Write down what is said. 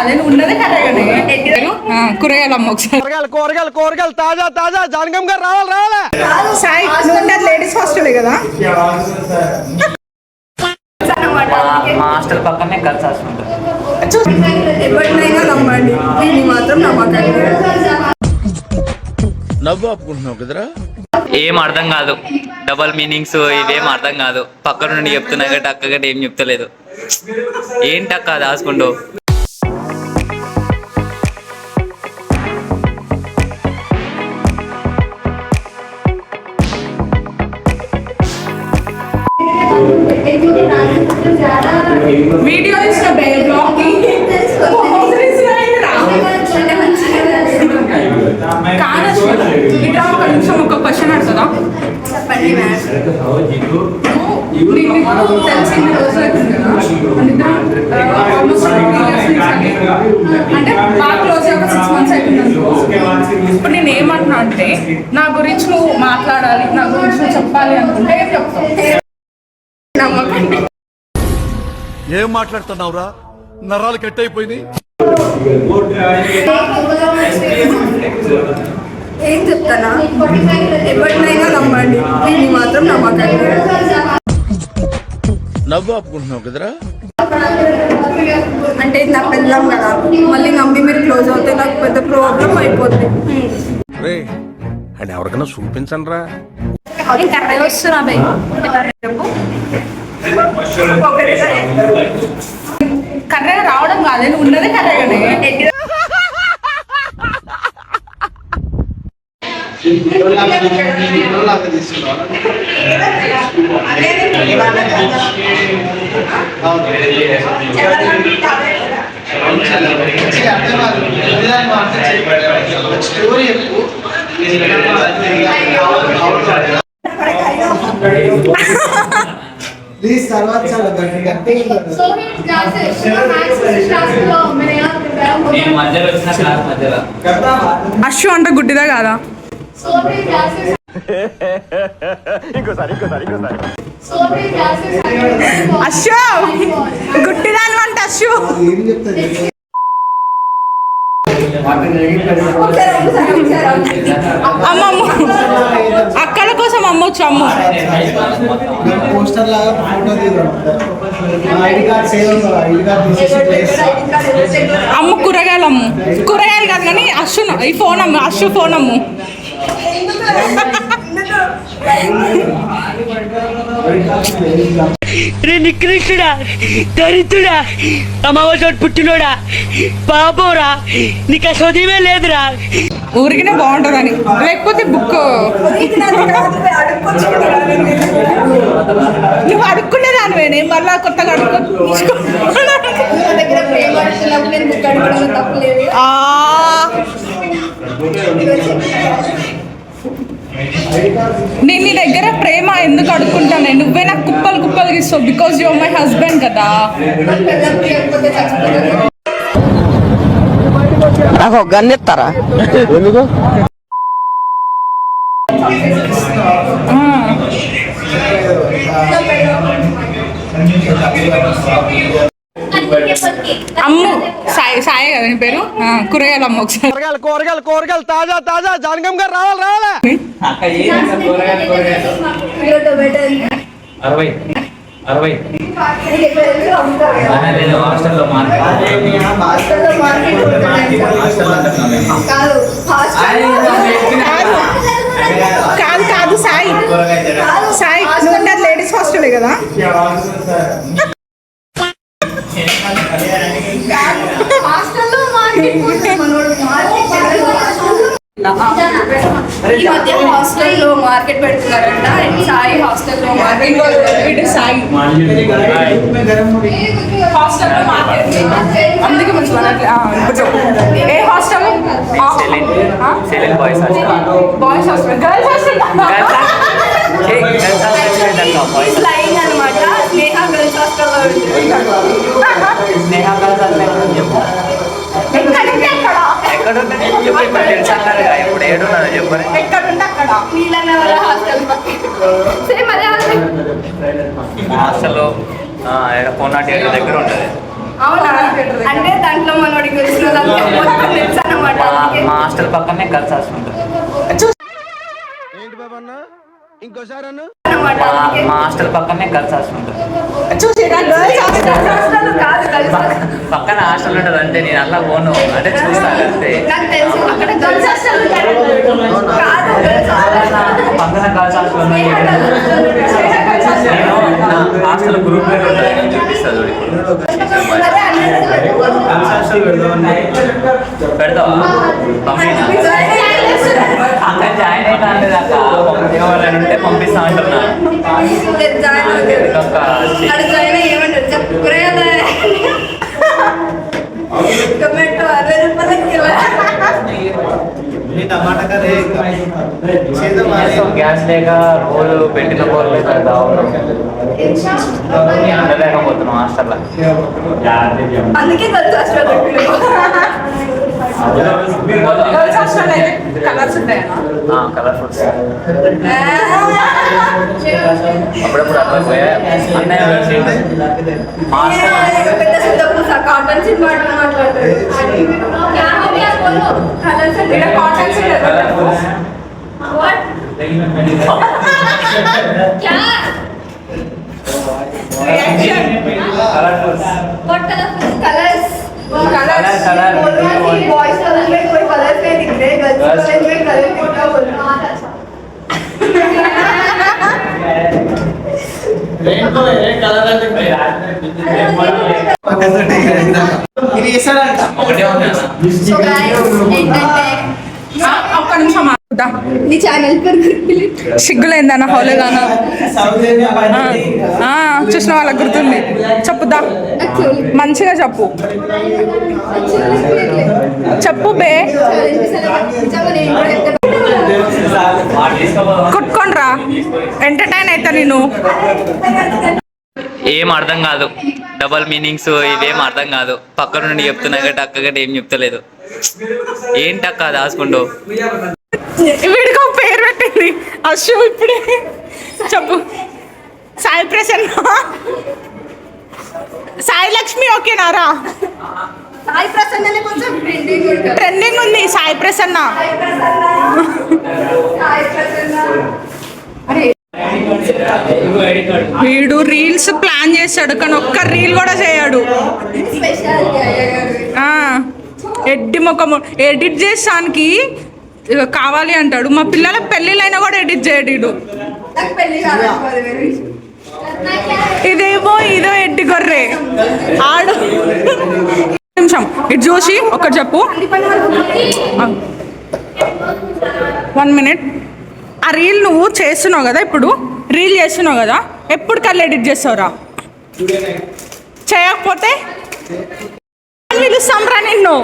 కాదే ఉన్నదే కర్రగానే కూరగాయలు అమ్మ ఒకసారి కూరగాయలు తాజా తాజా జానకం గారు రావాలి సాయి లేడీస్ హాస్టల్ కదా. మా హాస్టల్ పక్కనే గర్ల్స్ హాస్టల్ ఉంటుంది. ఎప్పటినైనా నమ్మండి, దీన్ని మాత్రం నమ్మకండి. నవ్వు ఆపుకుంటున్నావు కదరా. ఏం అర్థం కాదు, డబల్ మీనింగ్స్ ఇవేం అర్థం కాదు. పక్క నుండి చెప్తున్నా గట్టి అక్క గట్టి ఏం చెప్తలేదు. ఏంటక్క దాచుకుంటూ వీడియో ఇచ్చిన ఇట్లా ఒక నిమిషం ఒక క్వశ్చన్ అడుగుదా. చెప్పండి తెలిసిన రోజు అంటే బాగా క్లోజ్ ఒక 6 months అవుతుంది. ఇప్పుడు నేను ఏమంటున్నా అంటే, నా గురించి నువ్వు మాట్లాడాలి, నా గురించి నువ్వు చెప్పాలి అనుకుంటే ఏం చెప్తావు? నమ్మకండి. ఏం మాట్లాడుతున్నావురా, నరాలు కట్ అయిపోయింది. ఏం చెప్తానా, ఎప్పటినైనా నమ్మండి, దీన్ని మాత్రం నమ్మకండి. నవ్వు ఆపుకుంటున్నావు కదరా. అంటే ఇది నా పెళ్ళాం కదా, మళ్ళీ నమ్మి మీరు క్లోజ్ అవుతే నాకు పెద్ద ప్రాబ్లం అయిపోతుంది. అండ్ ఎవరికైనా చూపించండి రా. వస్తున్నా బై కర్రగా రావడం కాదే, నువ్వు ఉన్నదే కర్రగానే. ప్లీజ్ తర్వాత చాలా గట్టిగా అశ్వ అంట గుడ్డిదా కాదా? అశ్వ గుడ్డిదాని అంట అశ్వ. అమ్మమ్మ అక్కల కోసం అమ్మొచ్చు. అమ్మ పోస్టర్ లాగా ఫోటో అమ్మ కూరగాయలు అమ్ము, కూరగాయలు కాదు కానీ అశ్వ ఈ ఫోన్ అమ్ము, అశ్వ ఫోన్ అమ్ము. నికృష్టుడా, దరిద్రుడా, అమావాసోడు పుట్టినోడా, పాపోరా, నీకు ఆ చదివే లేదురా. ఊరికినే బాగుంటుందని, లేకపోతే బుక్ నువ్వు అడుక్కునే దానివేనే మళ్ళా కొత్తగా నేను నీ దగ్గర ప్రేమ ఎందుకు అడుక్కుంటానే, నువ్వే నాకు కుప్పలు కుప్పలు ఇస్తావు. Because you are my husband కదా. నాకు ఒక గన్ ఇస్తారా? ఎందుకు? అమ్ము సాయే కదా నీ పేరు. కూరగాయలు అమ్మ ఒకసారి. కూరగాయలు తాజా తాజా జానకం గారు రావాలి 60 హాస్టల్లో కాదు కాదు సాయి సాయి నువ్వు ఉండదు లేడీస్ హాస్టలే కదా. ఈ మధ్య హాస్టల్లో మార్కెట్ పెడుతున్నారంట. సాయి హాస్టల్లో మార్కెట్, సాయి హాస్టల్లో మార్కెట్, అందుకే మంచి ఏ hostel? Boys hostel, girls hostel line అనమాట. స్నేహ గర్ల్స్ హాస్టల్లో హాస్టల్లో 408 దగ్గర ఉంటుంది. అవునా? అంటే దాంట్లో మనోడికి హాస్టల్ పక్కనే గర్ల్స్ హాస్టల్ ఉంటుంది. ఏంటి బాబా అన్న ఇంకోసారి అన్న మా హాస్టల్ పక్కనే గర్ల్స్ హాస్టల్ ఉంటుంది. పక్కన హాస్టల్ ఉంటుంది అంతే. నేను అలా పోను అంటే చూస్తాను అంతే. పక్కన గర్ల్స్ హాస్టల్ ఉన్నాయి. నేను నా హాస్టల్ గ్రూప్ లో ఉంటుంది చూపిస్తాను ఇప్పుడు. పెడతావా అక్కడ జాయిన్ అయినా అంటే అక్క ఎవరైనా ఉంటే పంపిస్తా అంటున్నా. टमाटर का గ్యాస్ లేక రోజు పెట్టిన కూరలే కదా ఉండలేకపోతున్నాం హాస్టల్లో. అందుకే కలర్స్ ఉంటాయా? కలర్ ఫుడ్స్ అప్పుడప్పుడు అట్లా పోయా అన్నయ్య కాటన్ సినిమా మాట్లాడతారు. ఒకటే ఉన్నా. ఒక్క నిమిషం ఆగుతా. నీ ఛానల్ పేరు సిగ్గులేందన్న హోలేగానా చూసిన వాళ్ళకి గుర్తుంది. చెప్పుదా మంచిగా చెప్పు చెప్పు బే కుట్టుకోండ్రా ఎంటర్టైన్ అవుతా నేను. ఏం అర్థం కాదు. డబల్ మీనింగ్స్ ఇవేం అర్థం కాదు. పక్క నుండి చెప్తున్నా గట్టి అక్క గట్టి ఏం చెప్తలేదు. ఏంటక్క దాచుకుంటూ వీడికి ఒక పేరు పెట్టింది అశు. ఇప్పుడే చెప్పు. సాయి ప్రసన్న సాయి లక్ష్మి ఓకేనారా? సాయి ప్రసన్న కొంచెం ట్రెండింగ్ ఉంది సాయి ప్రసన్న. వీడు రీల్స్ ప్లాన్ చేస్తాడు కానీ ఒక్క రీల్ కూడా చేయడు. ఎడ్డి ముఖము ఎడిట్ చేసానికి కావాలి అంటాడు. మా పిల్లల పెళ్ళిళ్ళైనా కూడా ఎడిట్ చేయడు. ఇదేమో ఇదో ఎడ్డి గొర్రె ఆడు. నిమిషం ఇటు చూసి ఒకటి చెప్పు. 1 minute. ఆ రీల్ నువ్వు చేస్తున్నావు కదా, ఇప్పుడు రీల్ చేస్తున్నావు కదా, ఎప్పుడు కళ్ళు ఎడిట్ చేస్తావురా? చేయకపోతే పిలుస్తాంరా నిన్ను.